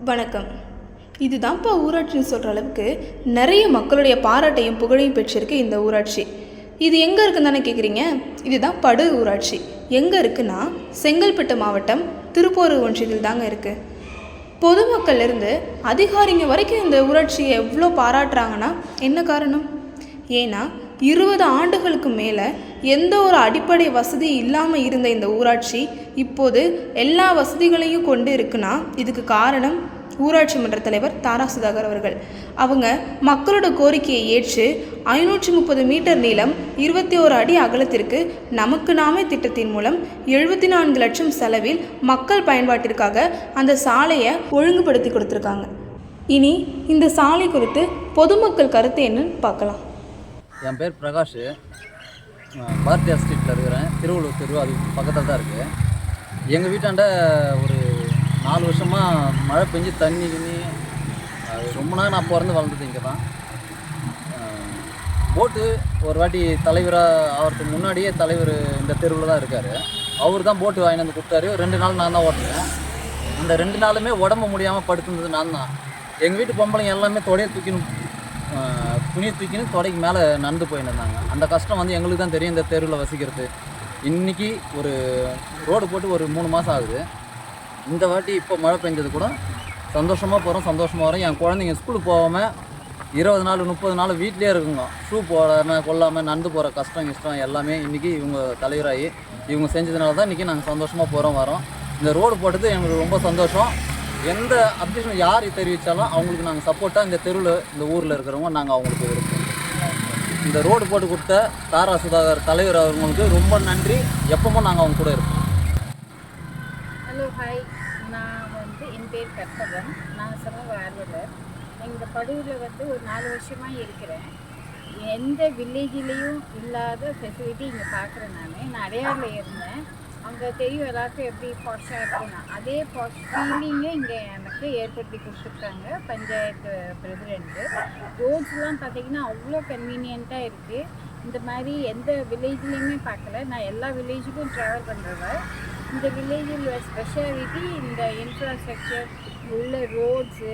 வணக்கம். இதுதான்ப்பா ஊராட்சின்னு சொல்கிற அளவுக்கு நிறைய மக்களுடைய பாராட்டையும் புகழையும் பெற்றிருக்கு இந்த ஊராட்சி. இது எங்கே இருக்குன்னு தானே கேட்குறீங்க? இதுதான் படு ஊராட்சி. எங்கே இருக்குன்னா செங்கல்பட்டு மாவட்டம் திருப்போரூர் ஒன்றியத்தில் தாங்க இருக்குது. பொதுமக்கள்லேருந்து அதிகாரிங்க வரைக்கும் இந்த ஊராட்சியை எவ்வளோ பாராட்டுறாங்கன்னா என்ன காரணம்? ஏன்னா 20 ஆண்டுகளுக்கு மேலே எந்த ஒரு அடிப்படை வசதி இல்லாமல் இருந்த இந்த ஊராட்சி இப்போது எல்லா வசதிகளையும் கொண்டு இருக்குன்னா இதுக்கு காரணம் ஊராட்சி மன்ற தலைவர் தாரா சுதாகர் அவர்கள். அவங்க மக்களோட கோரிக்கையை ஏற்று 530 மீட்டர் நீளம் 21 அடி அகலத்திற்கு நமக்கு நாமே திட்டத்தின் மூலம் 74 லட்சம் செலவில் மக்கள் பயன்பாட்டிற்காக அந்த சாலையை ஒழுங்குபடுத்தி கொடுத்துருக்காங்க. இனி இந்த சாலை குறித்து பொதுமக்கள் கருத்து என்னன்னு பார்க்கலாம். என் பேர் பிரகாஷ். பாரதியார் ஸ்ட்ரீட்டில் இருக்கிறேன். திருவள்ளூர் தெரு அது பக்கத்தில் தான் இருக்குது. எங்கள் வீட்டாண்ட ஒரு 4 வருஷமாக மழை பெஞ்சு தண்ணி அது ரொம்ப நாள் நான் பிறந்து வளர்ந்தது இங்கே தான். போட்டு ஒரு வாட்டி தலைவராக ஆகிறதுக்கு முன்னாடியே தலைவர் இந்த தெருவில் தான் இருக்கார். அவர் தான் போட்டு வாங்கி வந்து கொடுத்தாரு. 2 நாள் நான் தான் ஓட்டினேன். அந்த 2 நாளுமே உடம்பு முடியாமல் படுத்துனது நான் தான். எங்கள் வீட்டு பொம்பளைங்க எல்லாமே தொடையை துணியை தூக்கின்னு தொடைக்கு மேலே நடந்து போயின்னு இருந்தாங்க. அந்த கஷ்டம் வந்து எங்களுக்கு தான் தெரியும் இந்த தெருவில் வசிக்கிறது. இன்றைக்கி ஒரு ரோடு போட்டு ஒரு 3 மாதம் ஆகுது. இந்த வாட்டி இப்போ மழை பெஞ்சது கூட சந்தோஷமாக போகிறோம், சந்தோஷமாக வரோம். என் குழந்தைங்க ஸ்கூலுக்கு போகாமல் 20 நாள் 30 நாள் வீட்டிலே இருக்குங்க. ஷூ போடாமல் கொள்ளாமல் நடந்து போகிற கஷ்டம் எல்லாமே இன்றைக்கி இவங்க தலைவராகி இவங்க செஞ்சதுனால தான் இன்றைக்கி நாங்கள் சந்தோஷமாக போகிறோம் வரோம். இந்த ரோடு போட்டது எங்களுக்கு ரொம்ப சந்தோஷம். எந்த அப்ஜெக்ஷன் யார் தெரிவித்தாலும் அவங்களுக்கு நாங்கள் சப்போர்ட்டாக இந்த தெருவில் இந்த ஊரில் இருக்கிறவங்க நாங்கள் அவங்களுக்கு இருக்கோம். இந்த ரோடு போட்டு கொடுத்த தாரா சுதாகர் தலைவர் அவங்களுக்கு ரொம்ப நன்றி. எப்பவும் நாங்கள் அவங்க கூட இருக்கோம். Hello, hi. நான் என் பேர் கற்பகம். நான் சமூக ஆர்வலர். இந்த படுவில் ஒரு 4 வருஷமாக இருக்கிறேன். எந்த வில்லேஜ்லேயும் இல்லாத ஃபெசிலிட்டி இங்கே பார்க்குறேன். நான் அடையாறில் இருந்தேன். அங்கே தெரியும் எல்லாருக்கும் எப்படி பாஷாக இருக்குன்னா அதே பாஷ் ஃபீலிங்கே இங்கே எனக்கு ஏற்படுத்தி கொடுத்துருக்காங்க பஞ்சாயத்து பிரசிடெண்ட்டு. ரோட்ஸ்லாம் பார்த்திங்கன்னா அவ்வளோ கன்வீனியண்ட்டாக இருக்குது. இந்த மாதிரி எந்த வில்லேஜ்லேயுமே பார்க்கல. நான் எல்லா வில்லேஜுக்கும் ட்ராவல் பண்ணுறவன். இந்த வில்லேஜில் ஸ்பெஷாலிட்டி இந்த இன்ஃப்ராஸ்ட்ரக்சர் உள்ள ரோட்ஸு,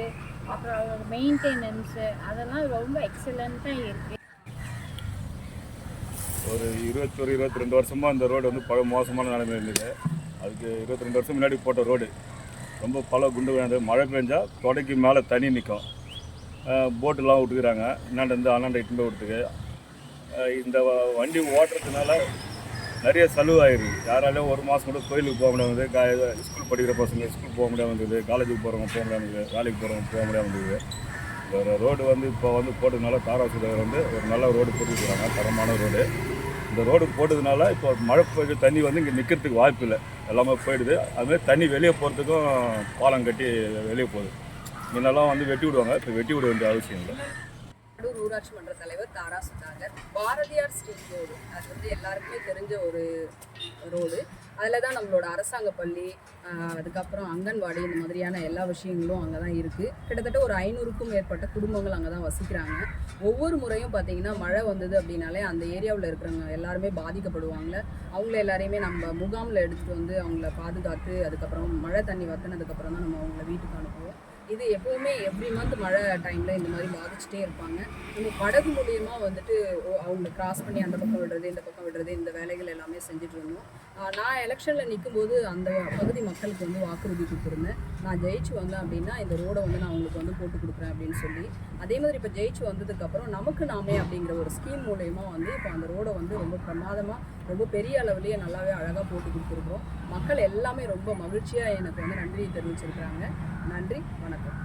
அப்புறம் மெயின்டெனன்ஸு அதெல்லாம் ரொம்ப எக்ஸலண்ட்டாக இருக்குது. ஒரு 22 வருஷமாக அந்த ரோடு வந்து பல மோசமான நிலைமை இருந்தது. அதுக்கு 22 வருஷம் முன்னாடி போட்ட ரோடு ரொம்ப பல குண்டு விழுந்து மழை பெஞ்சால் தொடைக்கு மேலே தண்ணி நிற்கும். போட்டெலாம் விட்டுக்கிறாங்க. இன்னாண்டு அண்ணாண்ட இட்டு போய் விட்டுருக்கு. இந்த வண்டி ஓட்டுறதுனால நிறைய செலவாகிருக்கு. யாராலையும் ஒரு மாதம் கூட கோயிலுக்கு போக முடியாது. ஸ்கூல் படிக்கிற பசங்க ஸ்கூல் போக முடியாமல் இருந்தது. காலேஜுக்கு போகிறவங்க போக முடியாமல் இருந்தது. வேலைக்கு போகிறவங்க போக முடியாமல் இருந்தது. வேறு ரோடு இப்போ போட்டதுனால தாரா சுதாகர் ஒரு நல்ல ரோடு போட்டுருக்குறாங்க, தரமான ரோடு. இந்த ரோடு போட்டதுனால இப்போ மழை பெய்ய தண்ணி இங்கே நிற்கிறதுக்கு வாய்ப்பு இல்லை, எல்லாமே போயிடுது. அதுமாதிரி தண்ணி வெளியே போகிறதுக்கும் பாலம் கட்டி வெளியே போகுது. முன்னெல்லாம் வெட்டி விடுவாங்க, இப்போ வெட்டி விட வேண்டிய அவசியம் இல்லை. ஊராட்சி மன்ற தலைவர் தாரா சுதாகர். பாரதியார் ஸ்ட்ரீட் ரோடு அது எல்லாருக்குமே தெரிஞ்ச ஒரு ரோடு. அதில் தான் நம்மளோட அரசாங்க பள்ளி, அதுக்கப்புறம் அங்கன்வாடி, இந்த மாதிரியான எல்லா விஷயங்களும் அங்கே தான் இருக்குது. கிட்டத்தட்ட ஒரு 500க்கும் மேற்பட்ட குடும்பங்கள் அங்கே தான் வசிக்கிறாங்க. ஒவ்வொரு முறையும் பார்த்திங்கன்னா மழை வந்தது அப்படின்னாலே அந்த ஏரியாவில் இருக்கிறவங்க எல்லாருமே பாதிக்கப்படுவாங்க. அவங்கள எல்லாரையுமே நம்ம முகாமில் எடுத்துகிட்டு அவங்கள பாதுகாத்து அதுக்கப்புறம் மழை தண்ணி வற்றினதுக்கப்புறம் தான் நம்ம அவங்கள வீட்டுக்கு அனுப்புவோம். இது எப்போவுமே எவ்ரி மந்த் மழை டைமில் இந்த மாதிரி பாதிச்சுட்டே இருப்பாங்க. நம்ம படகு மூலியமாக அவங்கள கிராஸ் பண்ணி அந்த பக்கம் விடுறது இந்த பக்கம் விடுறது இந்த வேலைகள் எல்லாமே செஞ்சுட்டு இருந்தோம். நான் எலெக்ஷனில் நிற்கும்போது அந்த பகுதி மக்களுக்கு வாக்குறுதி கொடுத்துருந்தேன். நான் ஜெயிச்சு வந்தேன் அப்படின்னா இந்த ரோடை நான் அவங்களுக்கு போட்டு கொடுக்குறேன் அப்படின்னு சொல்லி. அதே மாதிரி இப்போ ஜெயிச்சு வந்ததுக்கப்புறம் நமக்கு நாமே அப்படிங்கிற ஒரு ஸ்கீம் மூலயமா இப்போ அந்த ரோடை ரொம்ப பிரமாதமாக ரொம்ப பெரிய அளவுலேயே நல்லாவே அழகாக போட்டு கொடுத்துருக்குறோம். மக்கள் எல்லாமே ரொம்ப மகிழ்ச்சியாக எனக்கு நன்றியை தெரிவிச்சிருக்கிறாங்க. நன்றி, வணக்கம்.